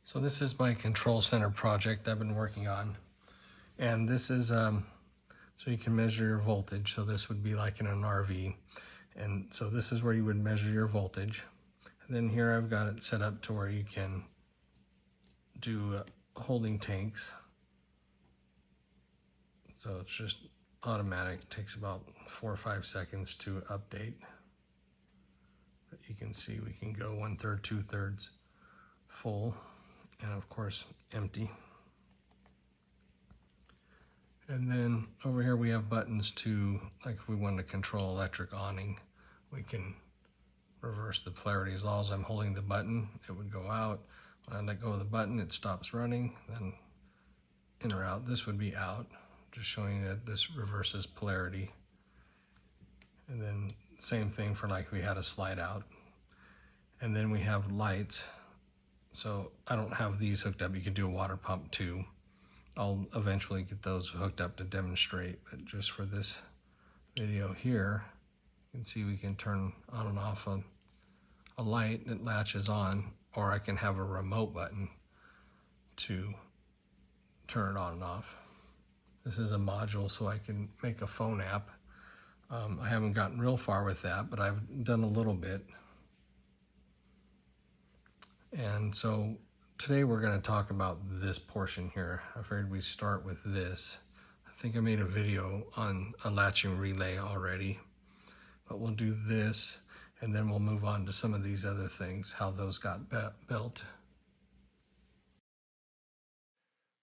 So this is my control center project I've been working on, and this is so you can measure your voltage. So this would be like in an RV, and so this is where you would measure your voltage. And then here I've got it set up to where you can do holding tanks. So it's just automatic. It takes about 4 or 5 seconds to update. But you can see we can go 1/3, 2/3 full, and of course empty. And then over here we have buttons to, like if we want to control electric awning, we can reverse the polarity. As long as I'm holding the button, it would go out. When I let go of the button, it stops running, then in or out. This would be out, just showing that this reverses polarity. And then same thing for like we had a slide out. And then we have lights. So I don't have these hooked up. You could do a water pump too. I'll eventually get those hooked up to demonstrate, but just for this video here, you can see we can turn on and off a light that latches on, or I can have a remote button to turn it on and off. This is a module, so I can make a phone app. I haven't gotten real far with that, but I've done a little bit. And so today we're going to talk about this portion here. I figured we start with this. I think I made a video on a latching relay already, but we'll do this and then we'll move on to some of these other things, how those got built.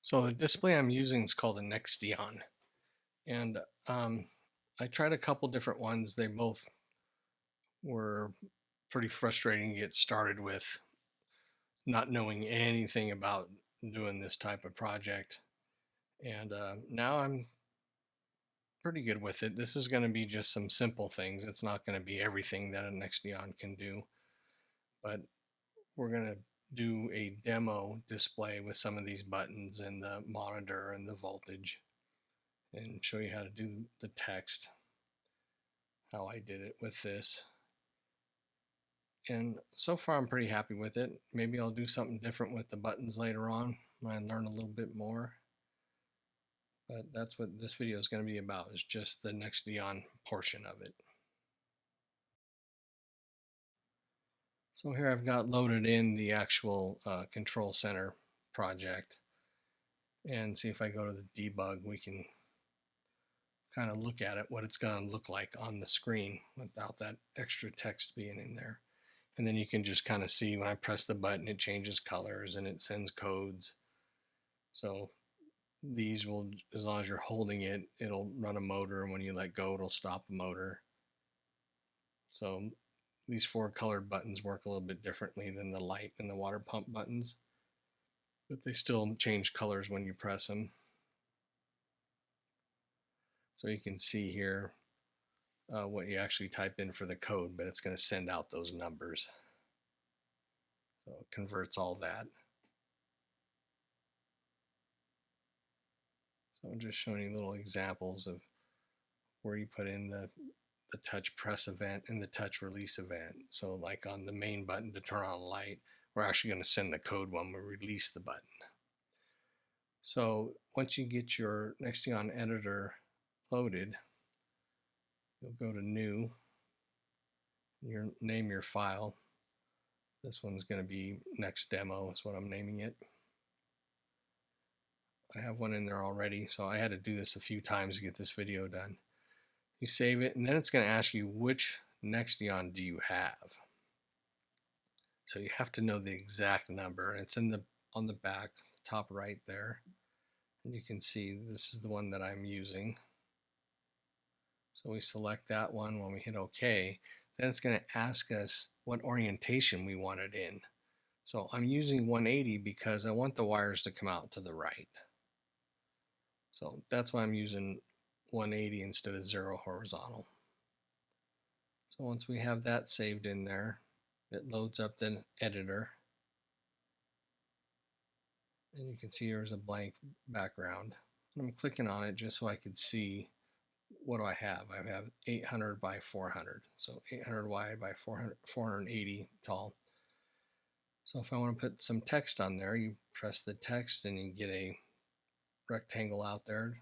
So the display I'm using is called a Nextion, and I tried a couple different ones. They both were pretty frustrating to get started with, not knowing anything about doing this type of project. And now I'm pretty good with it. This is going to be just some simple things. It's not going to be everything that a Nextion can do, but we're going to do a demo display with some of these buttons and the monitor and the voltage, and show you how to do the text, how I did it with this. And so far I'm pretty happy with it. Maybe I'll do something different with the buttons later on when I learn a little bit more. But that's what this video is going to be about, is just the Nextion portion of it. So here I've got loaded in the actual control center project. And see, if I go to the debug, we can kind of look at it, what it's going to look like on the screen without that extra text being in there. And then you can just kind of see when I press the button, it changes colors and it sends codes. So these will, as long as you're holding it, it'll run a motor, and when you let go, it'll stop a motor. So these 4 colored buttons work a little bit differently than the light and the water pump buttons, but they still change colors when you press them. So you can see here what you actually type in for the code, but it's going to send out those numbers. So it converts all that. So I'm just showing you little examples of where you put in the touch press event and the touch release event. So like on the main button to turn on a light, we're actually going to send the code when we release the button. So once you get your Nextion editor loaded, you'll go to new, name your file. This one's going to be Next Demo is what I'm naming it. I have one in there already, so I had to do this a few times to get this video done. You save it, and then it's going to ask you which Nextion do you have. So you have to know the exact number. It's in on the back, top right there. And you can see this is the one that I'm using. So we select that one. When we hit OK, then it's going to ask us what orientation we want it in. So I'm using 180 because I want the wires to come out to the right. So that's why I'm using 180 instead of 0 horizontal. So once we have that saved in there, it loads up the editor. And you can see there's a blank background. And I'm clicking on it just so I could see, what do I have? I have 800 by 400. So 800 wide by 480 tall. So if I want to put some text on there, you press the text and you get a rectangle out there.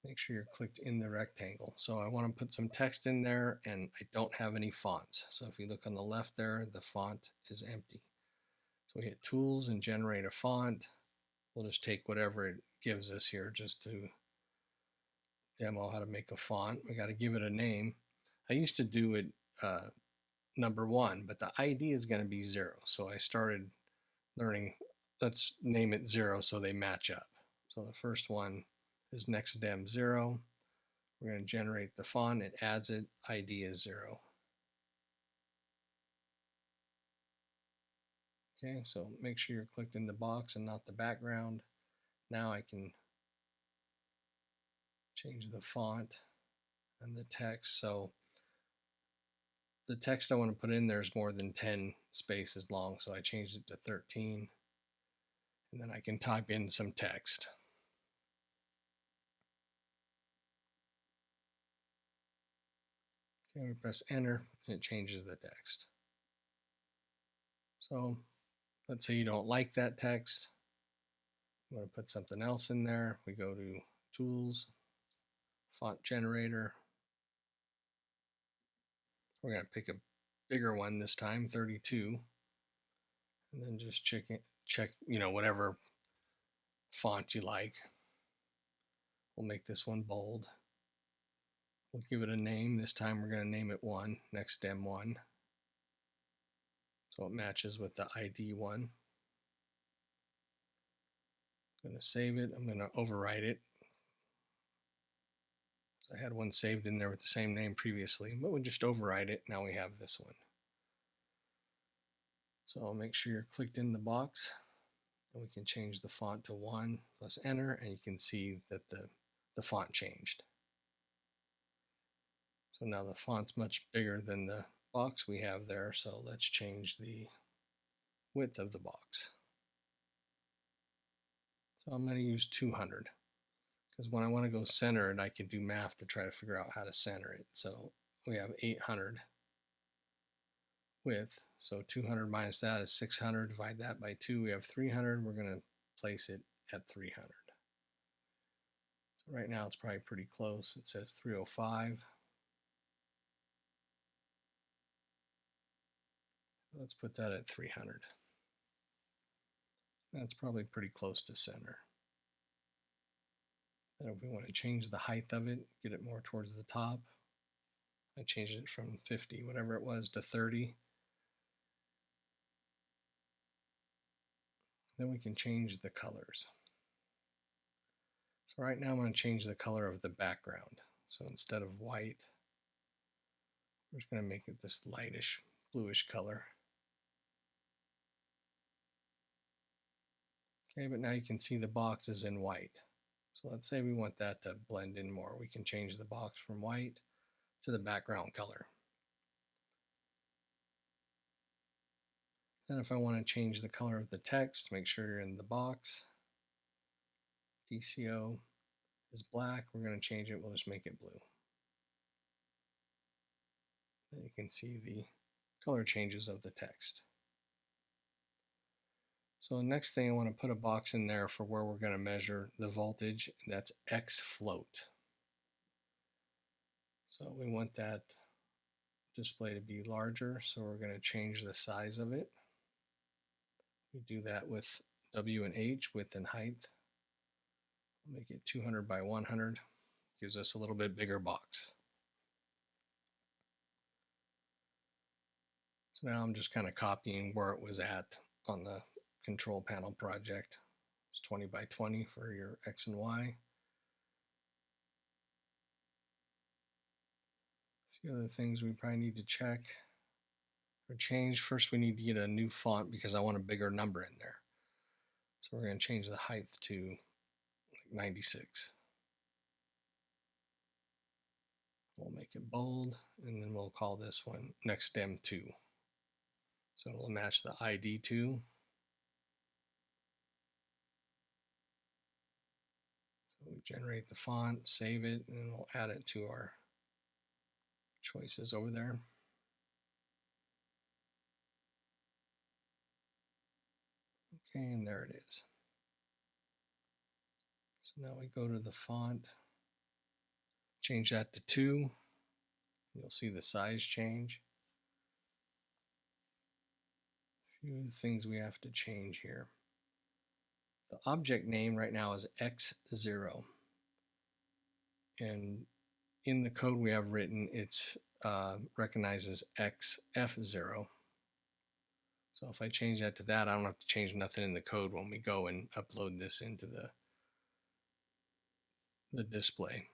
Make sure you're clicked in the rectangle. So I want to put some text in there and I don't have any fonts. So if you look on the left there, the font is empty. So we hit tools and generate a font. We'll just take whatever it gives us here just to demo how to make a font. We got to give it a name. I used to do it number 1, but the ID is going to be 0. So I started learning, let's name it 0 so they match up. So the first one is Nextion 0. We're going to generate the font, it adds it, ID is 0. Okay, so make sure you're clicked in the box and not the background. Now I can change the font and the text. So the text I want to put in there is more than 10 spaces long, so I changed it to 13. And then I can type in some text. Okay, we press enter and it changes the text. So let's say you don't like that text. You want to put something else in there. We go to tools, font generator. We're going to pick a bigger one this time, 32. And then just check, whatever font you like. We'll make this one bold. We'll give it a name. This time we're going to name it 1, Nextion 1. So it matches with the ID 1. I'm going to save it. I'm going to overwrite it. I had one saved in there with the same name previously, but we just overwrite it. Now we have this one. So I'll make sure you're clicked in the box and we can change the font to 1, press enter, and you can see that the font changed. So now the font's much bigger than the box we have there. So let's change the width of the box. So I'm going to use 200 because when I want to go center it, I can do math to try to figure out how to center it. So we have 800 width. So 200 minus that is 600. Divide that by 2. We have 300. We're going to place it at 300. So right now it's probably pretty close. It says 305. Let's put that at 300. That's probably pretty close to center. And if we want to change the height of it, get it more towards the top, I changed it from 50, whatever it was, to 30. Then we can change the colors. So right now I'm going to change the color of the background. So instead of white, we're just going to make it this lightish bluish color. Okay, but now you can see the box is in white. So let's say we want that to blend in more. We can change the box from white to the background color. Then if I want to change the color of the text, make sure you're in the box. DCO is black. We're going to change it. We'll just make it blue. Then you can see the color changes of the text. So the next thing, I want to put a box in there for where we're going to measure the voltage. That's xfloat. So we want that display to be larger, so we're going to change the size of it. We do that with W and H, width and height. Make it 200 by 100. Gives us a little bit bigger box. So now I'm just kind of copying where it was at on the control panel project. It's 20 by 20 for your X and Y. A few other things we probably need to check or change. First, we need to get a new font because I want a bigger number in there. So we're going to change the height to 96. We'll make it bold, and then we'll call this one Nextion 2. So it'll match the ID 2. So we generate the font, save it, and we'll add it to our choices over there. And there it is. So now we go to the font, change that to 2. You'll see the size change. A few things we have to change here. The object name right now is x0. And in the code we have written, it's recognizes xf0. So if I change that to that, I don't have to change nothing in the code when we go and upload this into the display.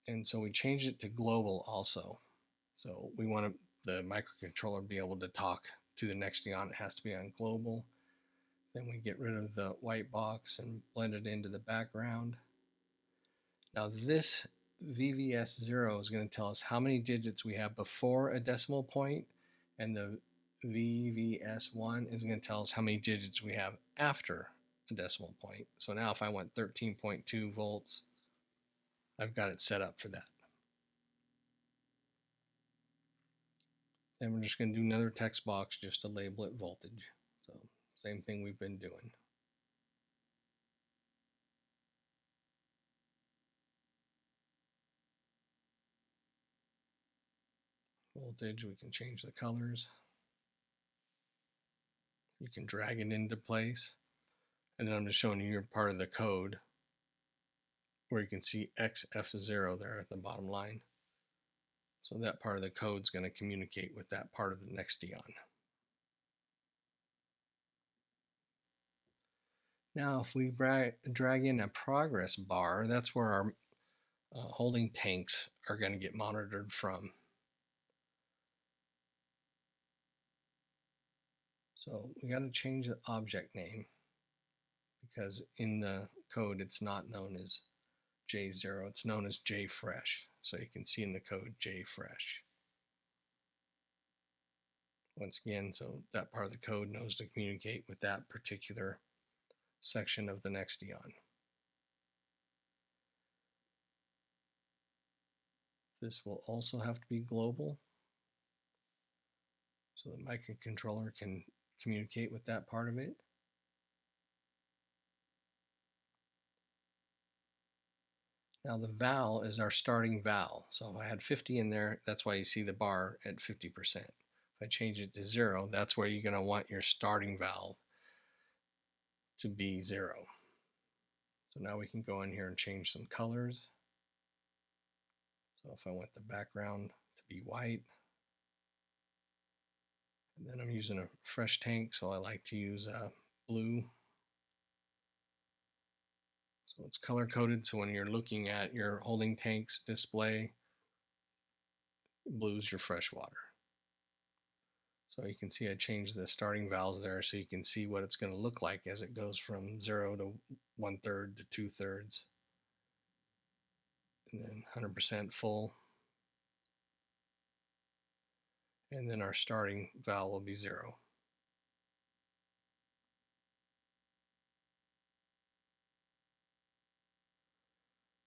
And so we changed it to global also. So we want the microcontroller to be able to talk to the Nextion. It has to be on global. Then we get rid of the white box and blend it into the background. Now this VVS0 is going to tell us how many digits we have before a decimal point, and the VVS1 is going to tell us how many digits we have after a decimal point. So now if I want 13.2 volts, I've got it set up for that. Then we're just going to do another text box just to label it voltage. So same thing we've been doing. Voltage, we can change the colors. You can drag it into place. And then I'm just showing you your part of the code where you can see XF0 there at the bottom line. So that part of the code is going to communicate with that part of the Nextion. Now, if we drag in a progress bar, that's where our holding tanks are going to get monitored from. So we got to change the object name because in the code it's not known as J0, it's known as JFresh. So you can see in the code JFresh. Once again, so that part of the code knows to communicate with that particular section of the Nextion. This will also have to be global, so the microcontroller can communicate with that part of it. Now the val is our starting val. So if I had 50 in there, that's why you see the bar at 50%. If I change it to 0, that's where you're going to want your starting val to be 0. So now we can go in here and change some colors. So if I want the background to be white, and then I'm using a fresh tank, so I like to use blue. So it's color coded, so when you're looking at your holding tanks display, blue's your fresh water. So you can see I changed the starting vowels there so you can see what it's going to look like as it goes from 0 to 1/3 to 2/3, and then 100% full. And then our starting vowel will be 0.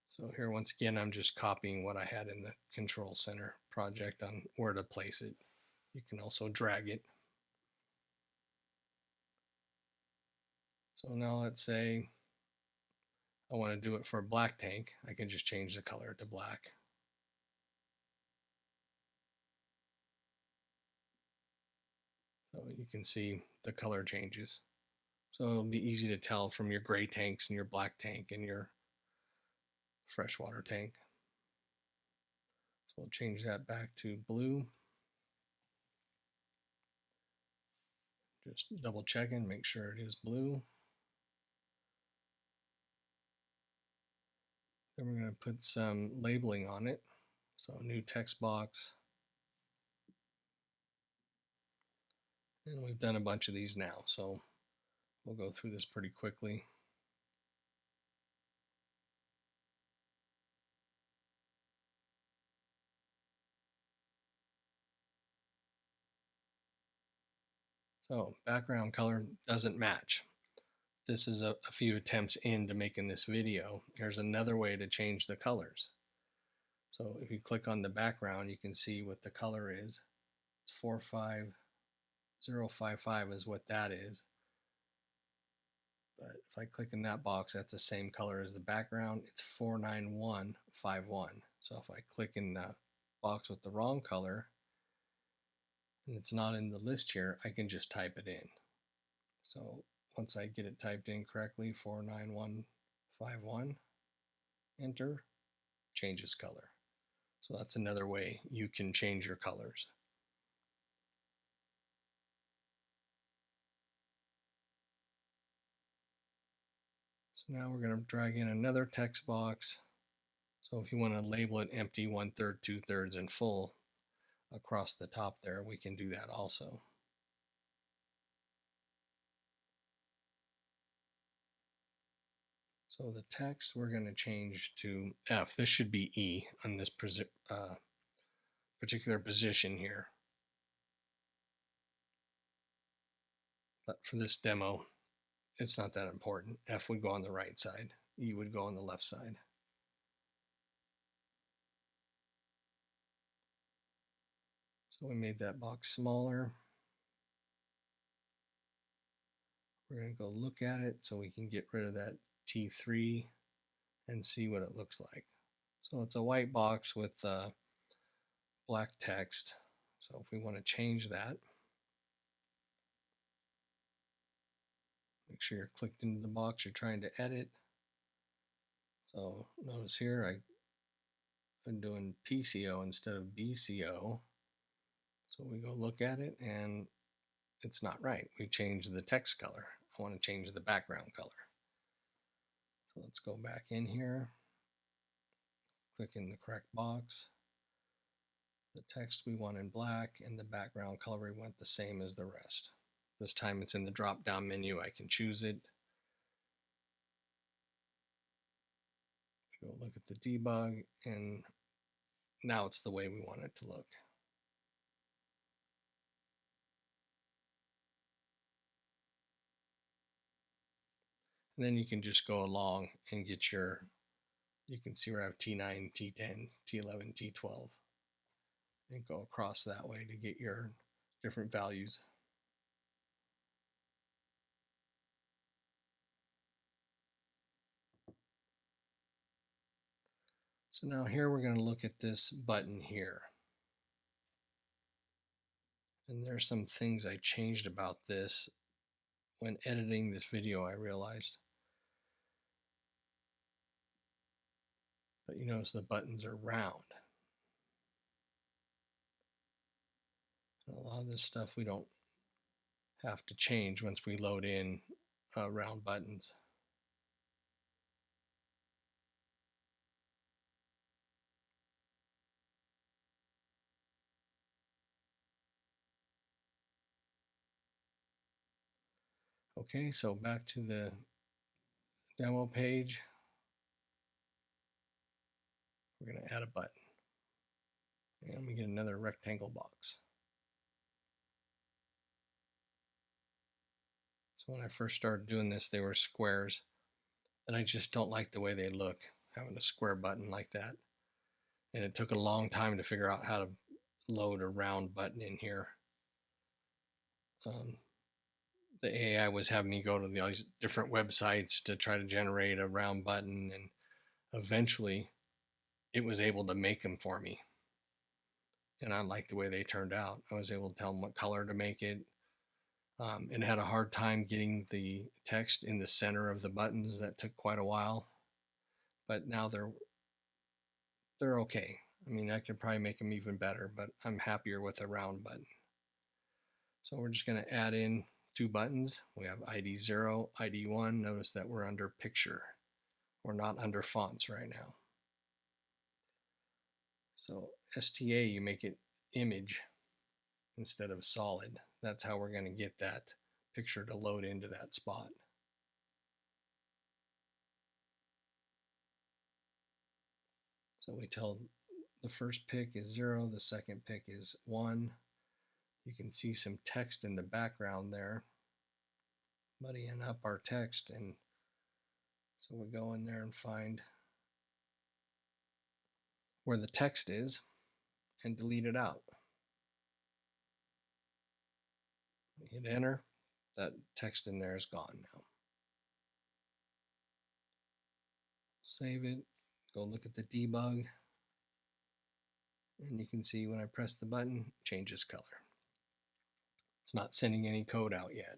So here once again I'm just copying what I had in the control center project on where to place it. You can also drag it. So now let's say I want to do it for a black tank. I can just change the color to black. So you can see the color changes. So it'll be easy to tell from your gray tanks and your black tank and your freshwater tank. So we'll change that back to blue. Just double checking, make sure it is blue. Then we're going to put some labeling on it. So new text box. And we've done a bunch of these now, so we'll go through this pretty quickly. So background color doesn't match. This is a few attempts into making this video. Here's another way to change the colors. So if you click on the background, you can see what the color is. It's 45055 is what that is. But if I click in that box, that's the same color as the background. It's 49151. So if I click in the box with the wrong color and it's not in the list here, I can just type it in. So once I get it typed in correctly, 49151, enter, changes color. So that's another way you can change your colors. So now we're going to drag in another text box. So if you want to label it empty, 1/3, 2/3, and full across the top there, we can do that also. So the text we're going to change to F. This should be E on this particular position here. But for this demo, it's not that important. F would go on the right side. E would go on the left side. So we made that box smaller. We're going to go look at it so we can get rid of that T3 and see what it looks like. So it's a white box with black text. So if we want to change that, make sure you're clicked into the box you're trying to edit. So notice here I'm doing PCO instead of BCO. So we go look at it and it's not right. We changed the text color. I want to change the background color. So let's go back in here, click in the correct box. The text we want in black and the background color we want the same as the rest. This time it's in the drop down menu. I can choose it. Go look at the debug and now it's the way we want it to look. And then you can just go along and get your, you can see where I have T9, T10, T11, T12, and go across that way to get your different values. So now here we're going to look at this button here. And there's some things I changed about this when editing this video, I realized. But you notice the buttons are round. And a lot of this stuff we don't have to change once we load in round buttons. Okay, so back to the demo page. We're going to add a button. And we get another rectangle box. So when I first started doing this, they were squares. And I just don't like the way they look, having a square button like that. And it took a long time to figure out how to load a round button in here. The AI was having me go to these different websites to try to generate a round button, and eventually it was able to make them for me. And I liked the way they turned out. I was able to tell them what color to make it. It had a hard time getting the text in the center of the buttons. That took quite a while, but now they're okay. I mean, I could probably make them even better, but I'm happier with a round button. So we're just going to add in two buttons. We have ID 0, ID 1. Notice that we're under picture. We're not under fonts right now. So STA, you make it image instead of solid. That's how we're going to get that picture to load into that spot. So we tell the first pick is 0, the second pick is 1. You can see some text in the background there, muddying up our text. And so we go in there and find where the text is and delete it out. Hit enter, that text in there is gone now. Save it, go look at the debug, and you can see when I press the button, it changes color. It's not sending any code out yet.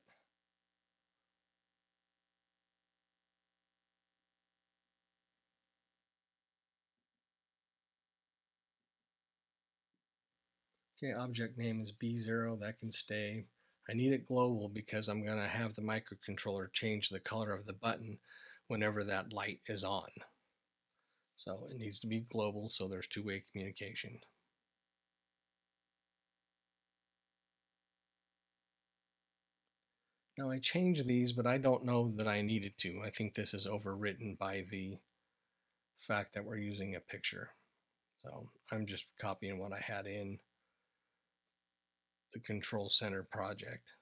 Okay, object name is B0, that can stay. I need it global because I'm going to have the microcontroller change the color of the button whenever that light is on. So it needs to be global, so there's two-way communication. Now I changed these, but I don't know that I needed to. I think this is overwritten by the fact that we're using a picture. So I'm just copying what I had in the control center project.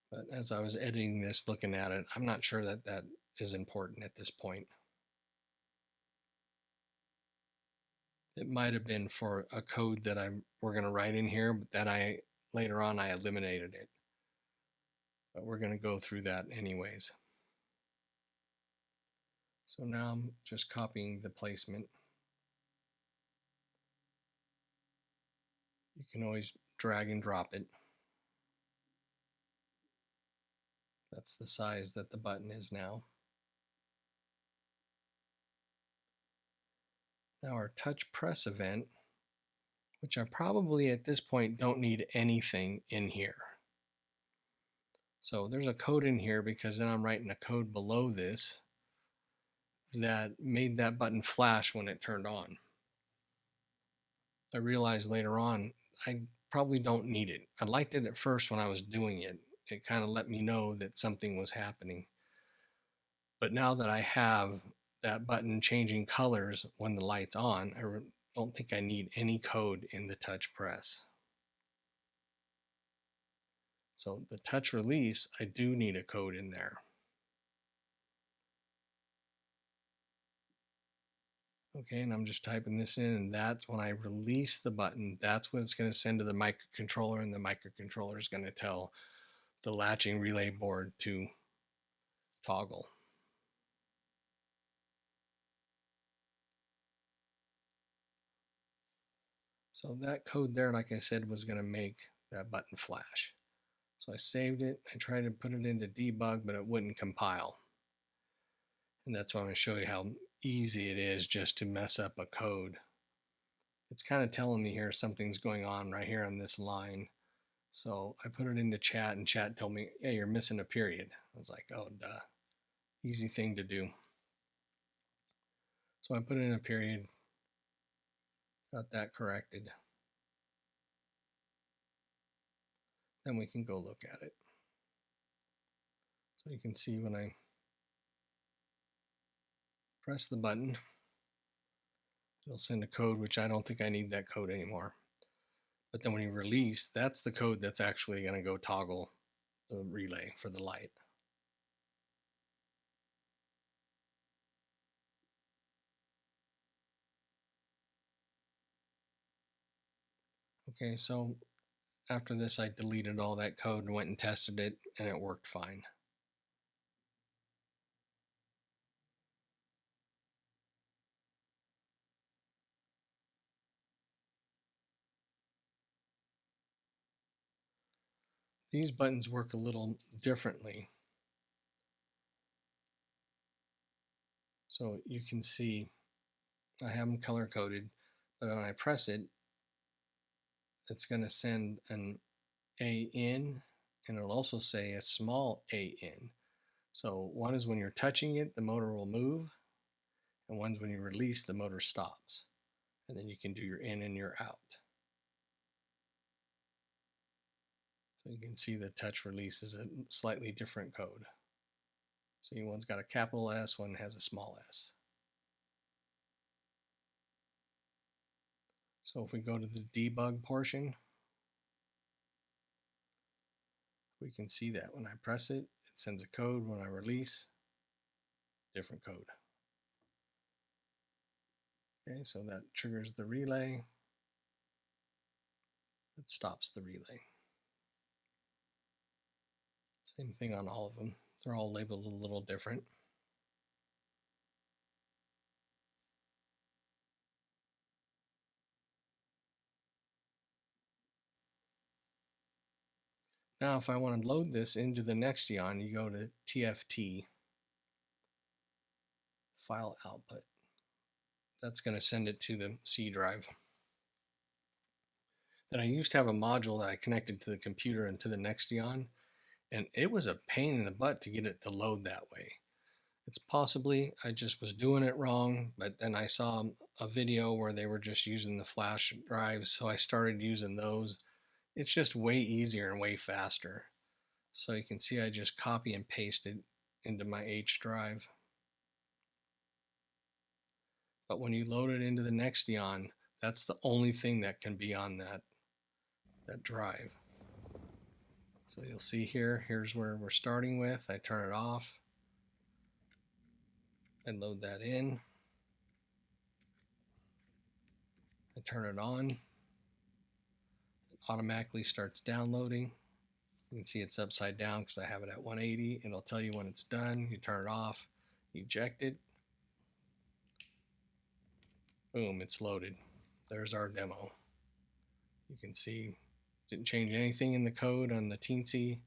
But as I was editing this, looking at it, I'm not sure that that is important at this point. It might have been for a code that we're going to write in here, but then later on I eliminated it. But we're going to go through that anyways. So now I'm just copying the placement. You can always drag and drop it. That's the size that the button is now. Now our touch press event, which I probably at this point don't need anything in here. So there's a code in here because then I'm writing a code below this that made that button flash when it turned on. I realized later on I probably don't need it. I liked it at first when I was doing it. It kind of let me know that something was happening. But now that I have that button changing colors when the light's on, I don't think I need any code in the touch press. So the touch release, I do need a code in there. Okay, and I'm just typing this in, and that's when I release the button, that's what it's going to send to the microcontroller, and the microcontroller is going to tell the latching relay board to toggle. So that code there, like I said, was going to make that button flash. So I saved it. I tried to put it into debug, but it wouldn't compile. And that's why I'm going to show you how easy it is just to mess up a code. It's kind of telling me here something's going on right here on this line. So I put it into chat, and chat told me, hey, you're missing a period. I was like, oh, duh. Easy thing to do. So I put in a period, got that corrected. Then we can go look at it. So you can see when I press the button, it'll send a code, which I don't think I need that code anymore. But then when you release, that's the code that's actually going to go toggle the relay for the light. Okay, so after this, I deleted all that code and went and tested it, and it worked fine. These buttons work a little differently. So you can see I have them color coded, but when I press it, it's going to send an A in, and it'll also say a small A in. So one is when you're touching it, the motor will move, and one's when you release, the motor stops. And then you can do your in and your out. So you can see the touch release is a slightly different code. So one's got a capital S, one has a small s. So if we go to the debug portion, we can see that when I press it, it sends a code. When I release, different code. Okay, so that triggers the relay. It stops the relay. Same thing on all of them. They're all labeled a little different. Now, if I want to load this into the Nextion, you go to TFT, File Output. That's going to send it to the C drive. Then I used to have a module that I connected to the computer and to the Nextion, and it was a pain in the butt to get it to load that way. It's possibly I just was doing it wrong, but then I saw a video where they were just using the flash drives, so I started using those. It's just way easier and way faster. So you can see I just copy and paste it into my H drive. But when you load it into the Nextion, that's the only thing that can be on that drive. So you'll see here's where we're starting with. I turn it off and load that in. I turn it on. It automatically starts downloading. You can see it's upside down because I have it at 180. It'll tell you when it's done. You turn it off, eject it. Boom, it's loaded. There's our demo. You can see didn't change anything in the code on the teensy.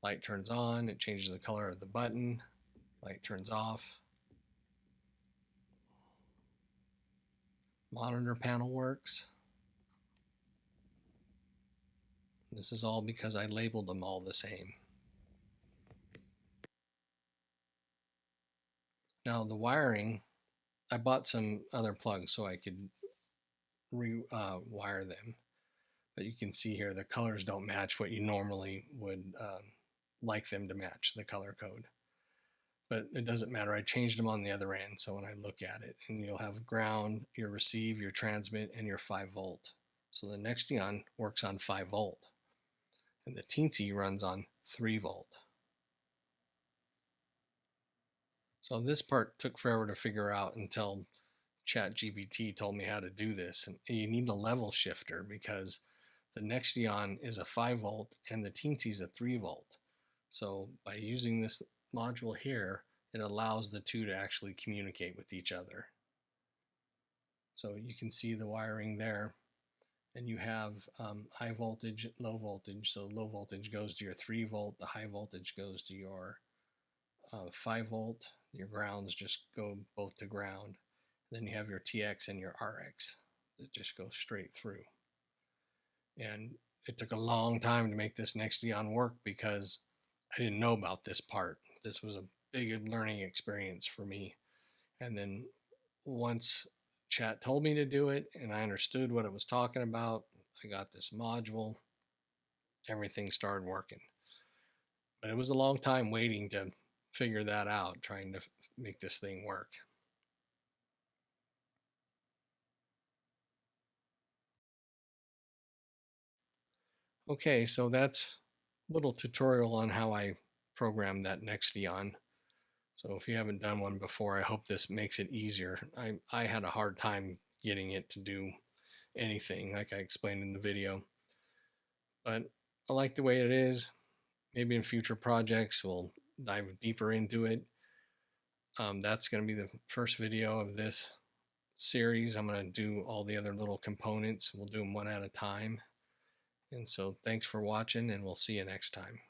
Light turns on, it changes the color of the button. Light turns off. Monitor panel works. This is all because I labeled them all the same. Now the wiring, I bought some other plugs so I could wire them. But you can see here the colors don't match what you normally would like them to match, the color code. But it doesn't matter. I changed them on the other end. So when I look at it, and you'll have ground, your receive, your transmit, and your 5 volt. So the Nextion works on 5 volt. And the teensy runs on 3 volt. So this part took forever to figure out until ChatGPT told me how to do this. And you need a level shifter because the Nextion is a 5 volt and the teensy is a 3 volt. So by using this module here, it allows the two to actually communicate with each other. So you can see the wiring there, and you have high voltage, low voltage. So low voltage goes to your 3 volt, the high voltage goes to your 5 volt. Your grounds just go both to ground. Then you have your TX and your RX that just go straight through. And it took a long time to make this Nextion work because I didn't know about this part. This was a big learning experience for me. And then once Chat told me to do it and I understood what it was talking about, I got this module, everything started working. But it was a long time waiting to figure that out, trying to make this thing work. Okay, so that's a little tutorial on how I programmed that Nextion. So if you haven't done one before, I hope this makes it easier. I had a hard time getting it to do anything like I explained in the video. But I like the way it is. Maybe in future projects we'll dive deeper into it. That's going to be the first video of this series. I'm going to do all the other little components. We'll do them one at a time. And so thanks for watching, and we'll see you next time.